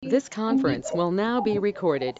This conference will now be recorded.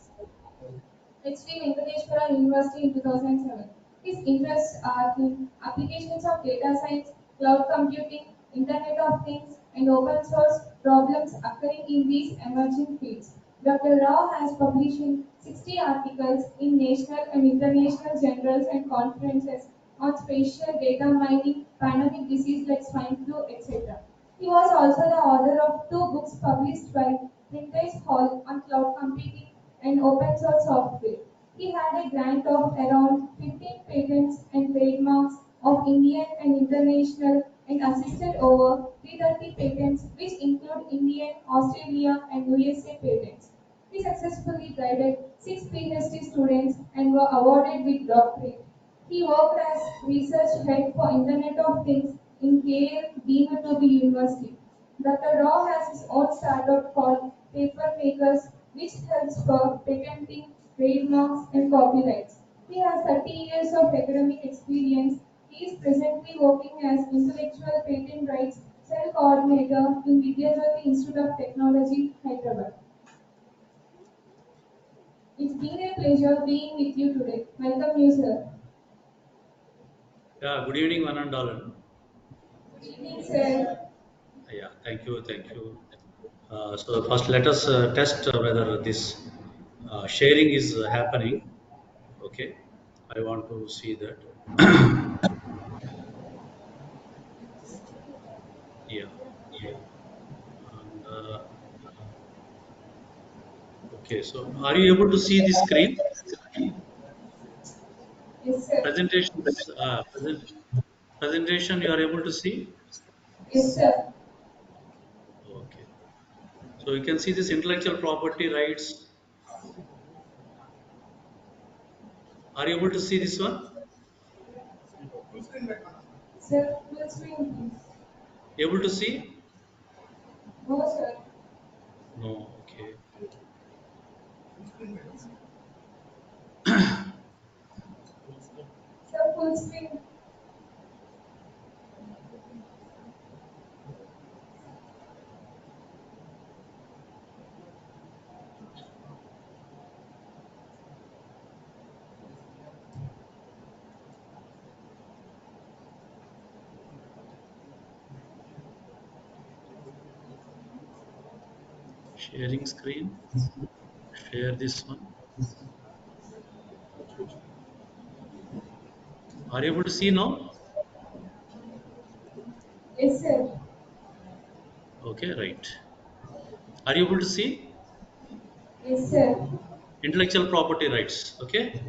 H.D. Venkateshwara University in 2007. His interests are in applications of data science, cloud computing, Internet of Things, and open source problems occurring in these emerging fields. Dr. Rao has published 60 articles in national and international journals and conferences on spatial data mining, pandemic disease like swine flu, etc. He was also the author of two books published by Printers Hall on cloud computing and open source software. He had a grant of around 15 patents and trademarks of Indian and international and assisted over 330 patents which include Indian, Australia and USA patents. He successfully guided 6 PhD students and were awarded with doctorate. He worked as research head for Internet of Things in KL deemed to be university. Dr. Rao has his own startup called Paper Makers, which helps for patenting, trademarks, and copyrights. He has 30 years of academic experience. He is presently working as intellectual patent rights cell coordinator in Vidyajyoti Institute of Technology, Hyderabad. It's been a pleasure being with you today. Welcome you, sir. Yeah, good evening, one and all. Good evening, sir. Yeah, thank you, thank you. So first, let us test whether this sharing is happening. Okay, I want to see that. Yeah, and okay. So, are you able to see the screen? Yes, sir. Presentations, presentation. You are able to see. Yes, sir. Okay. So you can see this intellectual property rights. Are you able to see this one? Sir, full screen, please. Able to see? No, sir. No. Okay. Sir, full screen. Sharing screen. Share this one. Are you able to see now? Yes, sir. Okay, right. Are you able to see? Yes, sir. Intellectual property rights. Okay.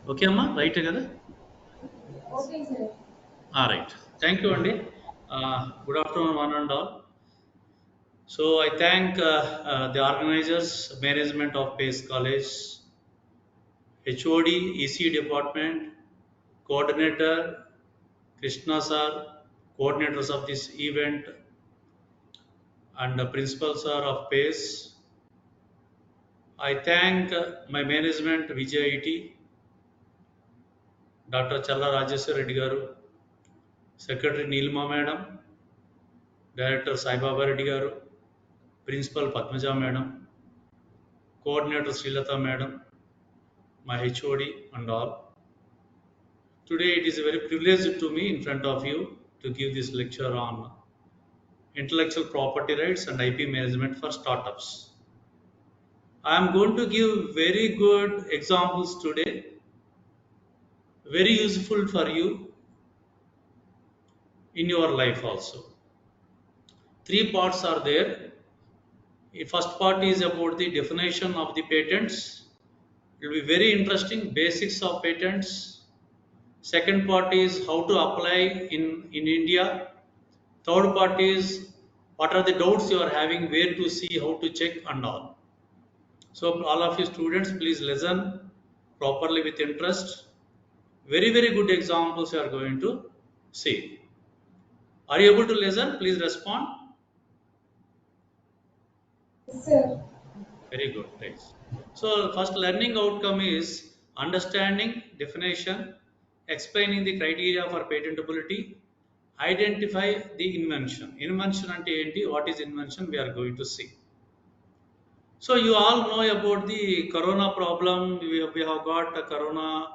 Okay, Amma, right together? Okay, sir. All right. Thank you, Andy. Good afternoon, one and all. So I thank the organizers, management of Pace College, HOD, EC department, coordinator, Krishna sir, coordinators of this event, and the principal sir of Pace. I thank my management, Vijay IT, Dr. Challa Rajeswar Reddy Garu, Secretary Neelma Madam, Director Sai Baba Reddy Garu, Principal Padmaja Madam, Coordinator Srilata Madam, my HOD and all. Today it is a very privilege to me in front of you to give this lecture on intellectual property rights and IP management for startups. I am going to give very good examples today, very useful for you in your life also. Three parts are there. The first part is about the definition of the patents. It will be very interesting, basics of patents. Second part is how to apply in India. Third part is what are the doubts you are having, where to see, how to check and all. So all of you students, please listen properly with interest. Very, very good examples you are going to see. Are you able to listen? Please respond. Yes, sir. Very good. Thanks. So first learning outcome is understanding definition, explaining the criteria for patentability, Identify the invention. Invention ante enti? What is invention? We are going to see. So you all know about the corona problem. We have got a corona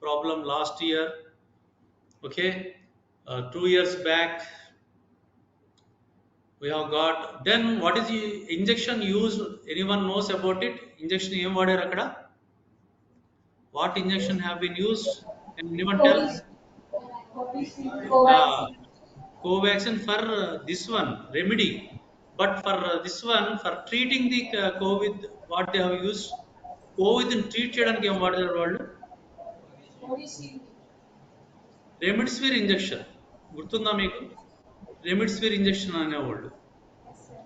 problem last year. Okay, 2 years back we have got. Then what is the injection used? Anyone knows about it? Injection em vadaru akkada? What injection have been used? Can anyone tell? Covis, Ah, Covaxin. Covaxin for this one remedy, but for this one for treating the COVID, what they have used? COVID treat చేయడానికి ఏం వాడారు వాళ్ళు? Covishield. Remdesivir injection గుర్తుందా మీకు? Remdesivir injection అనేవాళ్ళు. Yes, sir.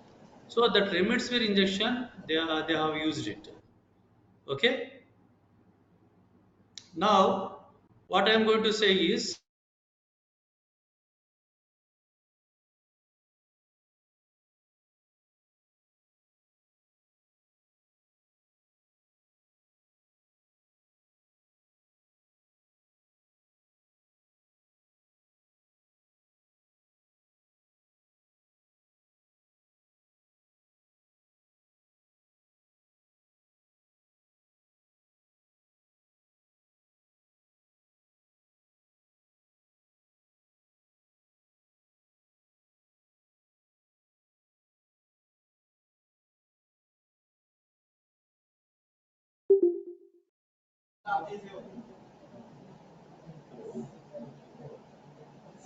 So that remdesivir injection, they have used it. Okay. Now, what I am going to say is,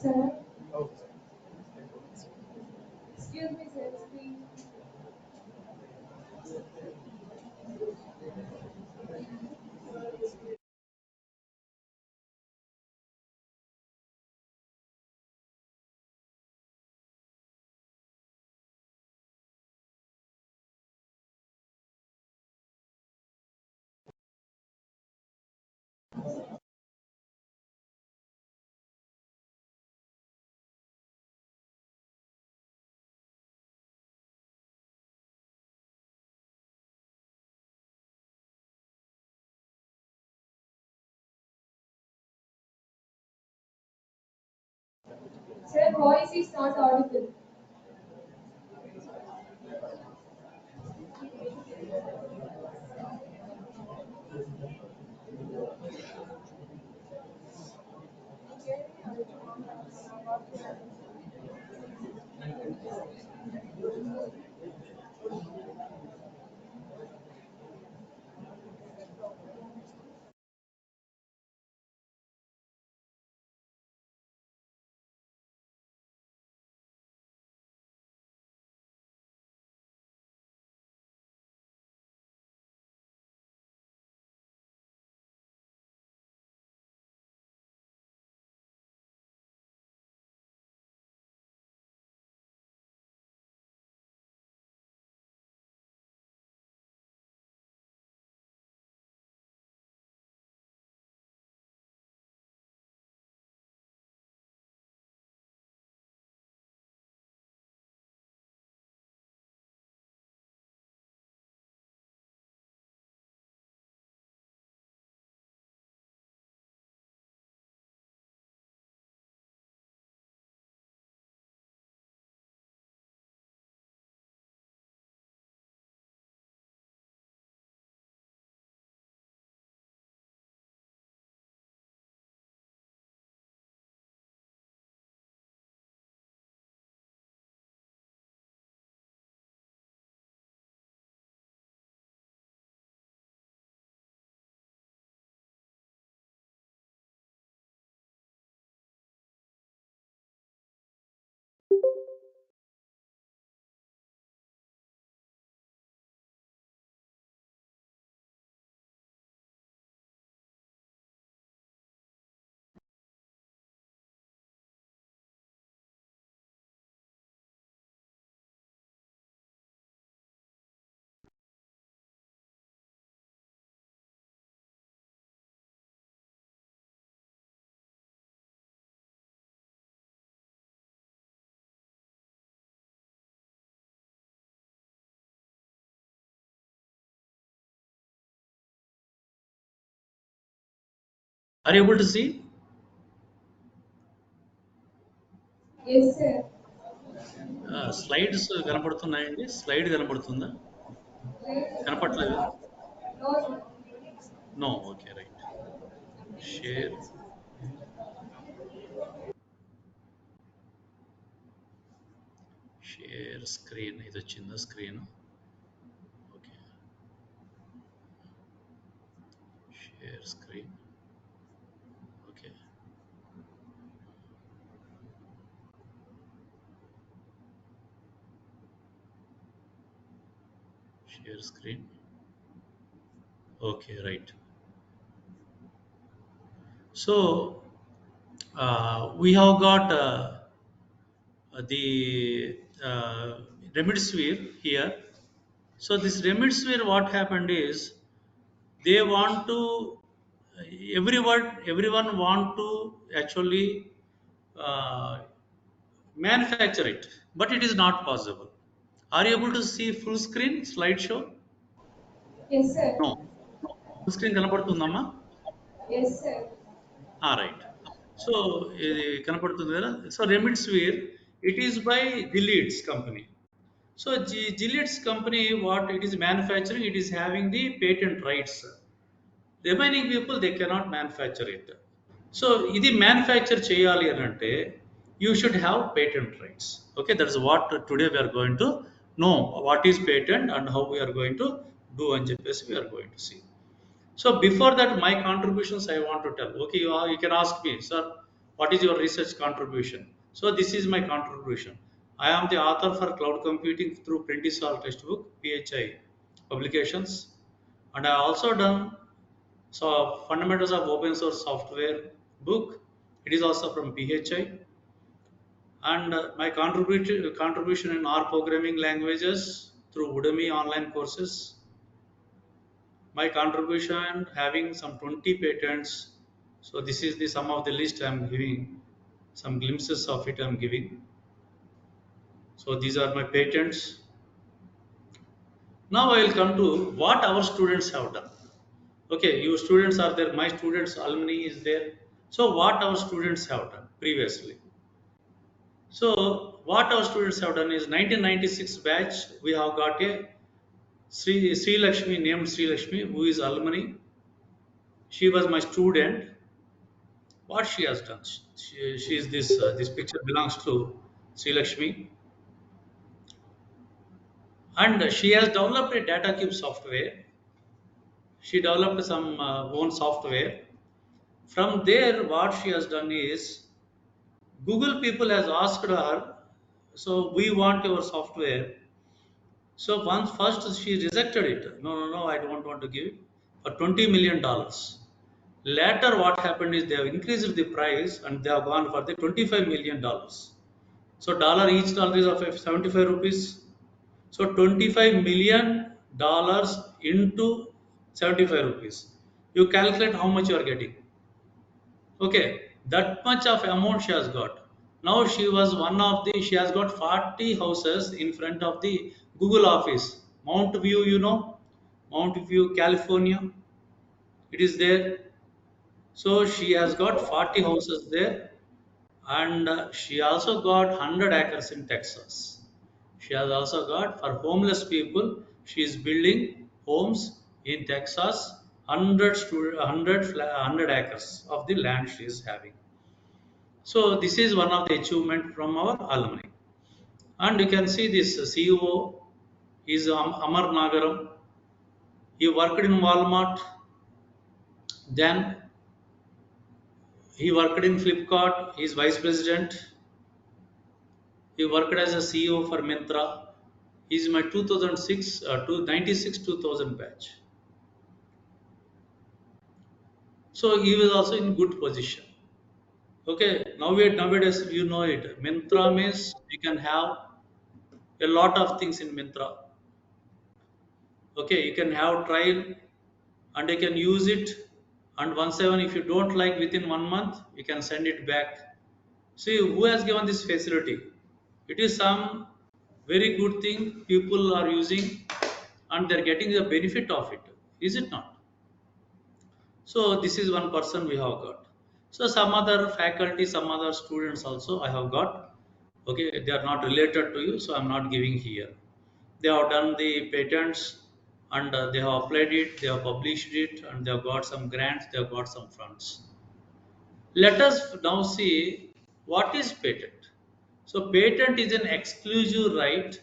Sir, excuse me, sir. Please. Sir, voice is not audible. are you able to see? Yes, sir. Slides కనపడుతున్నాయండి? Slide కనపడుతుందా? కనపట్లేదు. No, sir. No. Okay, right. Share share screen ఇది వచ్చిందా? Screen. Okay, share screen. Okay, share screen. Okay, right. So we have got the Remedsphere here. So this Remedsphere, what happened is they want to everyone want to actually uh, manufacture it, but it is not possible. Are you able to see full screen slideshow? Yes, sir. No. Full screen కనపడుతుందమ్మా? Yes, sir. Right. So ఇది కనపడుతుంది కదా. So remdesivir it is by Gilead's company. So Gilead's company what it is manufacturing, it is having the patent rights. Remaining people they cannot manufacture it. So ఇది manufacture చేయాలి అని అంటే you should have patent rights. Okay, that is what today we are going to know what is patent and how we are going to do అని చెప్పేసి we are going to see. So before that, my contributions I want to tell. Okay, you can ask me, sir, what is your research contribution? So this is my contribution. I am the author for cloud computing through Prentice-Hall textbook, PHI publications, and I also done so fundamentals of open source software book. It is also from PHI, and my contribution in R programming languages through Udemy online courses. My contribution having some 20 patents. So this is the sum of the list I'm giving. Some glimpses of it I'm giving. So these are my patents. Now I will come to what our students have done. Okay, your students are there, my students, alumni is there. So what our students have done previously. So what our students have done is 1996 batch, we have got a Sri Lakshmi, named Sri Lakshmi, who is alumni. She was my student. What she has done, she is this this picture belongs to Sri Lakshmi, and she has developed a data cube software. She developed some own software. From there, what she has done is Google people has asked her, so we want your software. So once first she rejected it. No, no, no, I don't want to give it for $20 million. Later, what happened is they have increased the price and they have gone for the $25 million. So dollar, each dollar is of 75 rupees. So $25 million into 75 rupees. You calculate how much you are getting. Okay, that much of amount she has got. Now she was one of the, she has got 40 houses in front of the Google office. Mount View, you know, Mount View, California. It is there. So she has got 40 houses there, and she also got 100 acres in Texas. She has also got for homeless people. She is building homes in Texas. 100 acres of the land she is having. So this is one of the achievement from our alumni. And you can see this CEO is Amar Nagaram. He worked in Walmart. Then he worked in Flipkart. He is vice president. He worked as a CEO for Myntra. He is my 2006 to 96 2000 batch. So he was also in good position. Okay, nowadays you know it. Myntra means you can have a lot of things in Myntra. Okay, you can have trial and you can use it. And once even if you don't like within 1 month, you can send it back. See who has given this facility. It is some very good thing people are using and they're getting the benefit of it. Is it not? So this is one person we have got. So some other faculty, some other students also I have got. Okay, they are not related to you, so I'm not giving here. They have done the patents, and they have applied it, they have published it, and they have got some grants, they have got some funds. Let us now see what is patent. So, patent is an exclusive right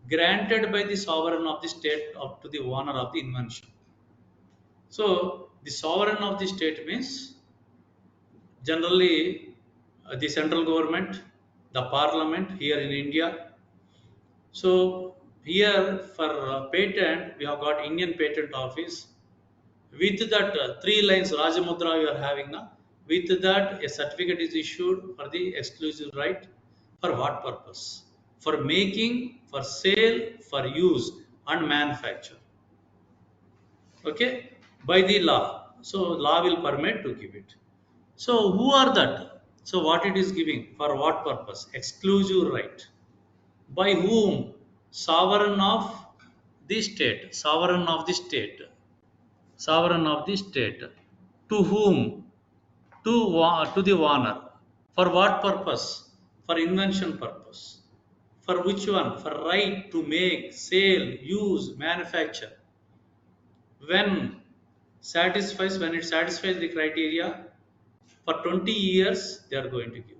granted by the sovereign of the state up to the owner of the invention. So, the sovereign of the state means generally the central government, the parliament here in India. So, here for patent, we have got Indian Patent Office. With that three lines Rajamudra you are having now. With that, a certificate is issued for the exclusive right. For what purpose? For making, for sale, for use, and manufacture. Okay, by the law. So law will permit to give it. So who are that? So what it is giving? For what purpose? Exclusive right. By whom? Sovereign of the state. Sovereign of the state. Sovereign of the state. To whom? To the owner. For what purpose? For invention purpose. For which one? For right to make, sell, use, manufacture. When it satisfies the criteria, for 20 years they are going to give.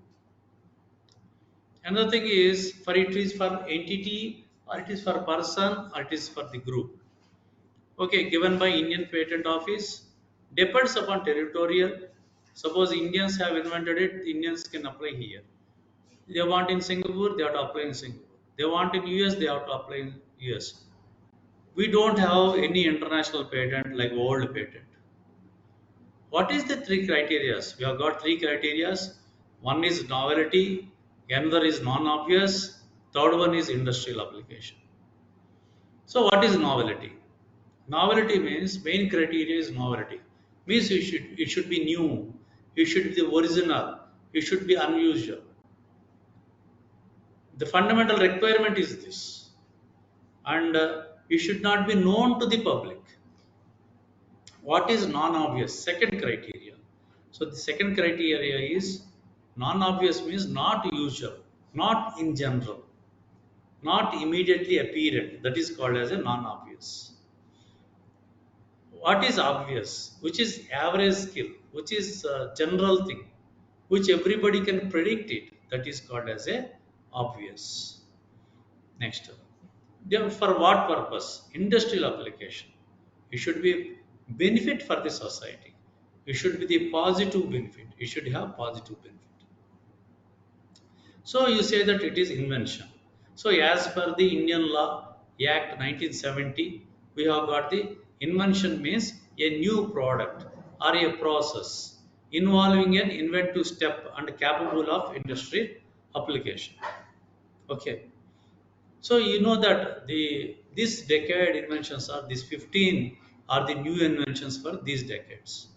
Another thing is for it is for entity or it is for person or it is for the group. Okay, given by Indian Patent Office depends upon territorial. Suppose Indians have invented it, Indians can apply here. They want in Singapore, they have to apply in Singapore. They want in US, they have to apply in US. We don't have any international patent like world patent. What is the three criterias? We have got three criterias. One is novelty, another is non-obvious, third one is industrial application. So what is novelty? Novelty means main criteria is novelty. Means it should be new, it should be the original, it should be unusual. The fundamental requirement is this, and it should not be known to the public. What is non-obvious? Second criteria. So the second criteria is non-obvious means not usual, not in general, not immediately apparent. That is called as a non-obvious. What is obvious? Which is average skill, which is a general thing, which everybody can predict it. That is called as a obvious. Next. Then for what purpose? Industrial application. It should be benefit for the society. It should be the positive benefit. It should have positive benefit. So you say that it is invention. So as per the Indian Law Act 1970, we have got the invention means a new product or a process involving an inventive step and capable of industry application. Okay. So you know that the this decade inventions are these 15 are the new inventions for these decades.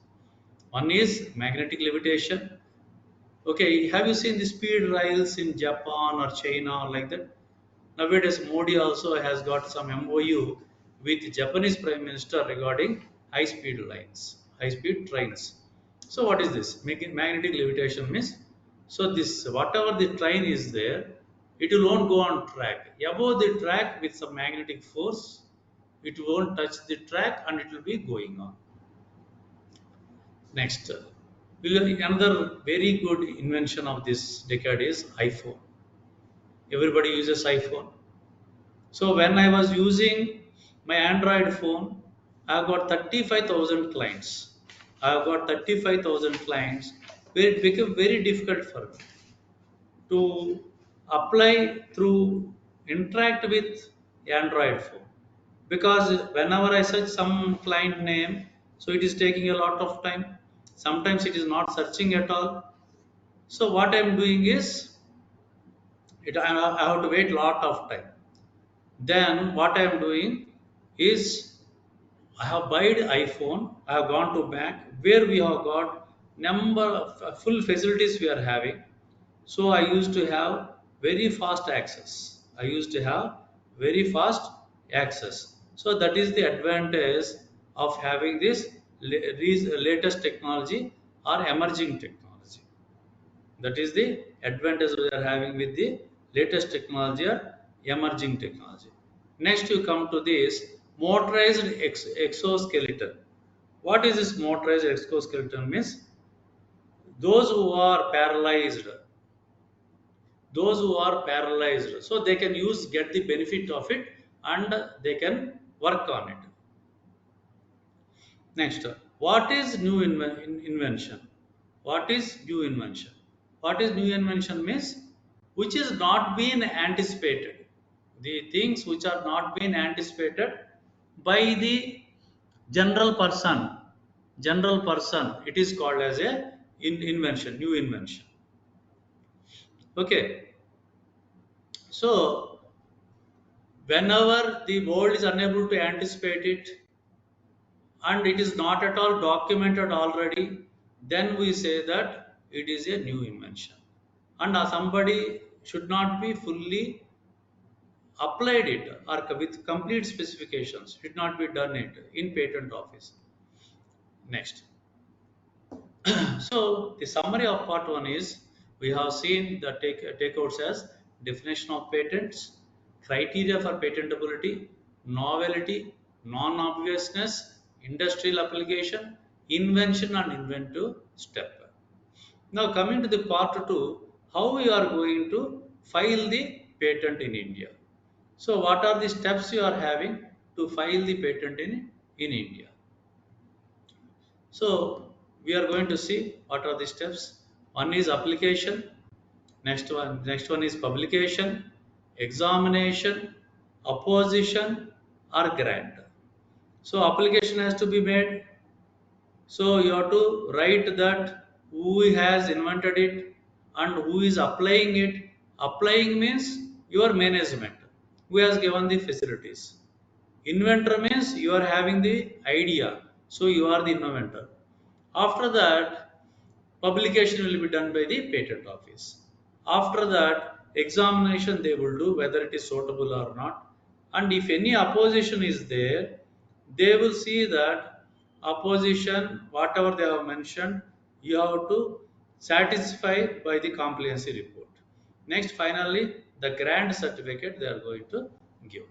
One is magnetic levitation. Okay, have you seen the speed rails in Japan or China or like that? Nowadays, Modi also has got some MOU with Japanese Prime Minister regarding high-speed lines, high-speed trains. So, what is this? Magnetic levitation means so this whatever the train is there, it will won't go on track. Above the track with some magnetic force, it won't touch the track and it will be going on. Next, another very good invention of this decade is iPhone. Everybody uses iPhone. So when I was using my Android phone, I've got 35,000 clients. I've got 35,000 clients where it became very difficult for me to apply through interact with Android phone. Because whenever I search some client name, so it is taking a lot of time. Sometimes it is not searching at all. So what I'm doing is I have to wait lot of time. Then what I am doing is I have bought iPhone. I have gone to bank where we have got number of full facilities we are having. So I used to have very fast access. I used to have very fast access. So that is the advantage of having this latest technology or emerging technology. That is the advantage we are having with the latest technology or emerging technology. Next, you come to this motorized exoskeleton. What is this motorized exoskeleton? Means those who are paralyzed, so they can use get the benefit of it and they can work on it. Next, what is new invention? What is new invention? What is new invention means which is not been anticipated. The things which are not been anticipated by the general person. General person. It is called as a invention, new invention. Okay. So whenever the world is unable to anticipate it and it is not at all documented already, then we say that it is a new invention. And somebody should not be fully applied it or with complete specifications, should not be done it in patent office. Next. So the summary of part one is we have seen the takeouts as definition of patents, criteria for patentability, novelty, non-obviousness, industrial application, invention and inventive step. Now coming to the part two, how we are going to file the patent in India. So what are the steps you are having to file the patent in India? So we are going to see what are the steps. One is application, next one is publication, examination, opposition or grant. So application has to be made. So you have to write that who has invented it and who is applying it. Applying means your management, who has given the facilities. Inventor means you are having the idea, so you are the inventor. After that, publication will be done by the patent office. After that, examination they will do whether it is suitable or not. And if any opposition is there, they will see that opposition, whatever they have mentioned, you have to satisfy by the compliancy report. Next, finally, the grant certificate they are going to give.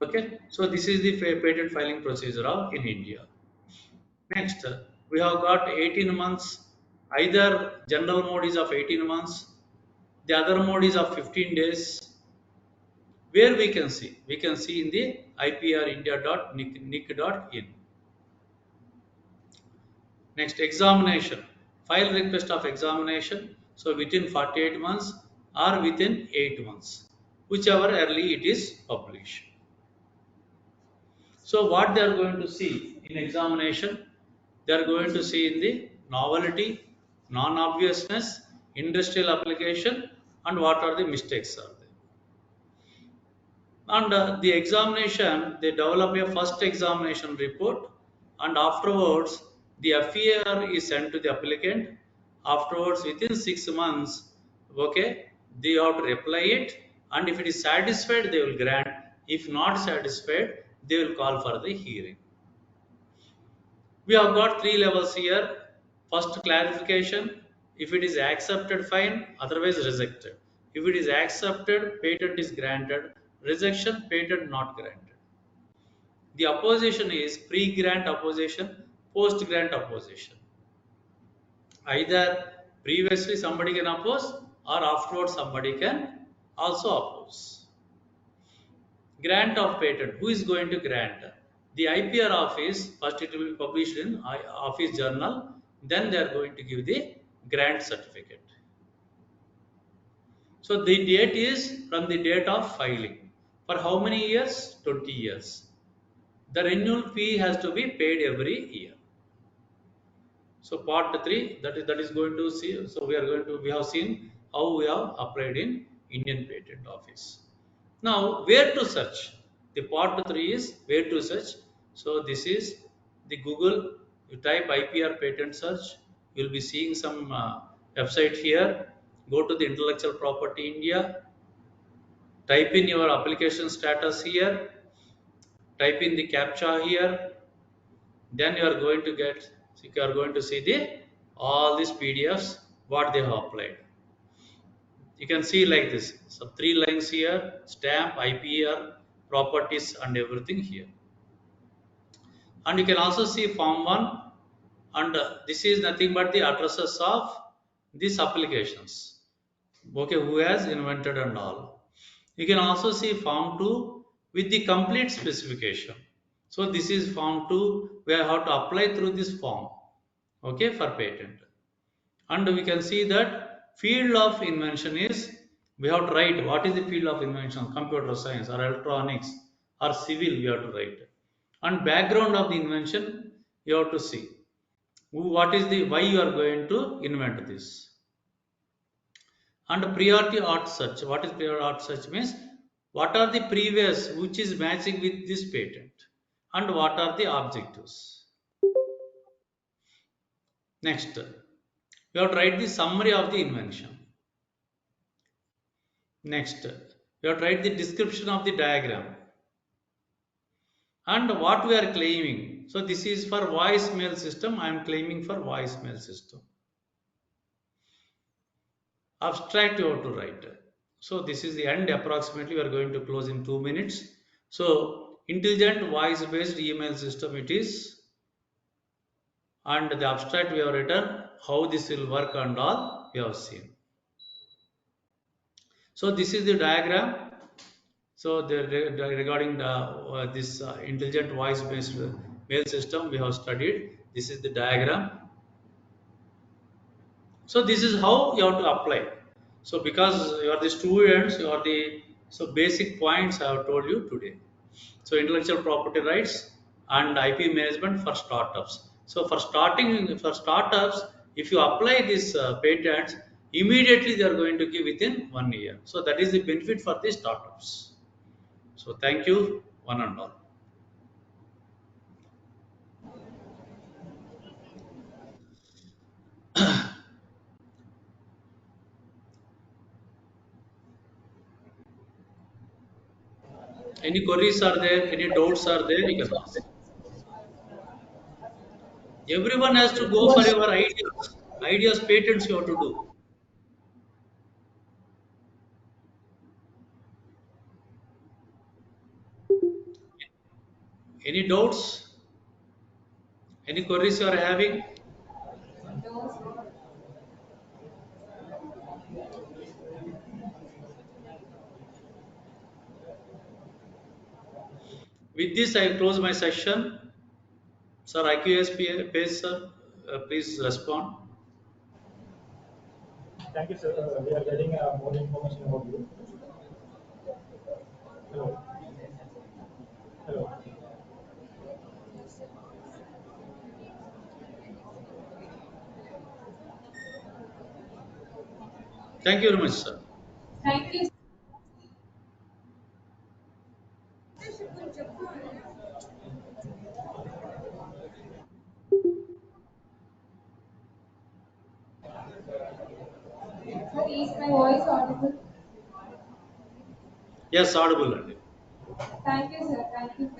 Okay, so this is the patent filing procedure of in India. Next, we have got 18 months. Either general mode is of 18 months, the other mode is of 15 days. Where we can see in the iprindia.nic.in. Next, examination. File request of examination. So within 48 months or within 8 months, whichever early it is published. So what they are going to see in examination, they are going to see in the novelty, non-obviousness, industrial application, and what are the mistakes are there. And the examination, they develop a first examination report, and afterwards the FER is sent to the applicant. Afterwards, within 6 months, okay, they have to reply it, and if it is satisfied, they will grant. If not satisfied, they will call for the hearing. We have got three levels here. First, clarification. If it is accepted, fine, otherwise rejected. If it is accepted, patent is granted. Rejection, patent not granted. The opposition is pre-grant opposition, post-grant opposition. Either previously somebody can oppose or afterwards somebody can also oppose. Grant of patent. Who is going to grant? The IPR office, first it will be published in office journal, then they are going to give the grant certificate. So the date is from the date of filing. For how many years? 20 years. The renewal fee has to be paid every year. So part three, that is going to see. So we have seen how we have applied in Indian Patent Office. Now where to search? The part three is where to search. So this is the Google. You type IPR patent search. You will be seeing some website here. Go to the Intellectual Property India. Type in your application status here. Type in the captcha here. Then you are going to get. So you are going to see the all these PDFs what they have applied. You can see like this. So three lines here, stamp, IPR, properties and everything here. And you can also see form 1, and this is nothing but the addresses of these applications. Okay, who has invented and all. You can also see form 2 with the complete specification. So this is form 2, we have to apply through this form, okay, for patent. And we can see that field of invention is, we have to write what is the field of invention, computer science or electronics or civil, we have to write. And background of the invention, you have to see what is the, why you are going to invent this. And priority art search, what is priority art search means, what are the previous which is matching with this patent and what are the objectives. Next, you have to write the summary of the invention. Next, you have to write the description of the diagram and what we are claiming. So this is for voicemail system, I am claiming for voicemail system. Abstract you have to write. So this is the end, approximately we are going to close in 2 minutes. So intelligent voice based email system it is, and the abstract we have written how this will work and all we have seen. So this is the diagram. So regarding the this intelligent voice based mail system we have studied, this is the diagram. So this is how you have to apply. So because you are the students, you are the, so basic points I have told you today. So intellectual property rights and IP management for startups. So for startups, if you apply these patents, immediately they are going to give within 1 year. So that is the benefit for the startups. So thank you, one and all. Any queries are there? Any doubts are there? You can ask. Everyone has to go for Yes. your ideas. Ideas, patents you have to do. Any doubts? Any queries you are having? With this, I close my session. Sir, IQS page, sir, please respond. Thank you, sir. We are getting more information about you. Hello. Hello. Thank you very much, sir. Thank you. Sir, is my voice audible? Yes, audible. Thank you, sir. Thank you.